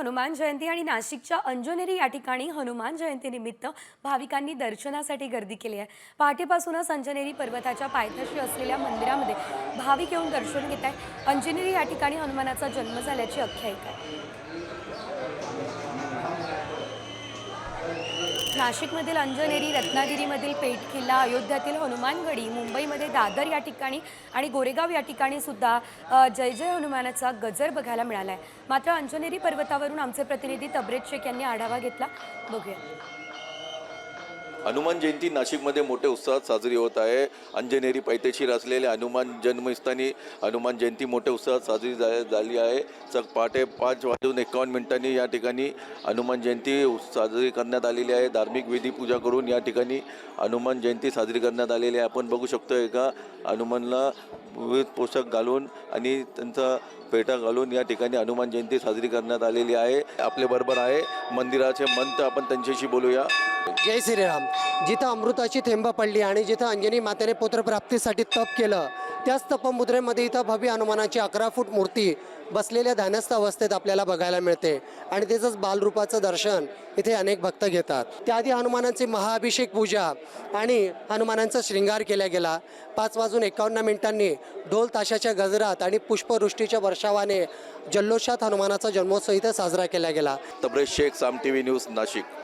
हनुमान जयंती आणि नाशिकच्या अंजनेरी या ठिकाणी हनुमान जयंतीनिमित्त भाविकांनी दर्शनासाठी गर्दी केली आहे। पहाटेपासूनच अंजनेरी पर्वताच्या पायथ्याशी असलेल्या मंदिरामध्ये भाविक येऊन दर्शन घेत आहेत। अंजनेरी या ठिकाणी हनुमानाचा जन्म झाल्याची आख्यायिका आहे। नाशिकमधील अंजनेरी, रत्नागिरीमधील पेठ किल्ला, अयोध्यातील हनुमानगडी, मुंबईमध्ये दादर या ठिकाणी आणि गोरेगाव या ठिकाणी सुद्धा जय जय हनुमानाचा गजर बघायला मिळाला आहे। मात्र अंजनेरी पर्वतावरून आमचे प्रतिनिधी तबरेज शेख यांनी आढावा घेतला, बघूया। हनुमान जयंती नाशिकमध्ये मोठ्या उत्साहात साजरी होत आहे। अंजनेरी पायथ्याशी असलेल्या हनुमान जन्मस्थानी हनुमान जयंती मोठ्या उत्साहात साजरी झाली आहे। पहाटे 5:51 या ठिकाणी हनुमान जयंती साजरी करण्यात आलेली आहे। धार्मिक विधी पूजा करून या ठिकाणी हनुमान जयंती साजरी करण्यात आलेली आहे। आपण बघू शकतो एका हनुमानला विविध पोशाख घालून आणि त्यांचा पेटा घालून या ठिकाणी हनुमान जयंती साजरी करण्यात आलेली आहे। आपल्या बरोबर आहे मंदिराचे महंत, आपण त्यांच्याशी बोलूया। जय श्रीराम। जिथं अमृताची थेंब पडली आणि जिथं अंजनी मातेने पुत्रप्राप्तीसाठी तप केलं, त्याच तपमुद्रेमध्ये इथं भव्य हनुमानाची 11 फूट मूर्ती बसलेल्या ध्यानस्थ अवस्थेत आपल्याला बघायला मिळते आणि त्याचंच बालरूपाचं दर्शन इथे अनेक भक्त घेतात। त्याआधी हनुमानांची महाअभिषेक पूजा आणि हनुमानांचा श्रृंगार केला गेला। 5:51 ढोल ताशाच्या गजरात आणि पुष्पवृष्टीच्या वर्षावाने जल्लोषात हनुमानाचा जन्मोत्सव इथे साजरा केला गेला। तबरेज शेख, साम टीव्ही न्यूज, नाशिक।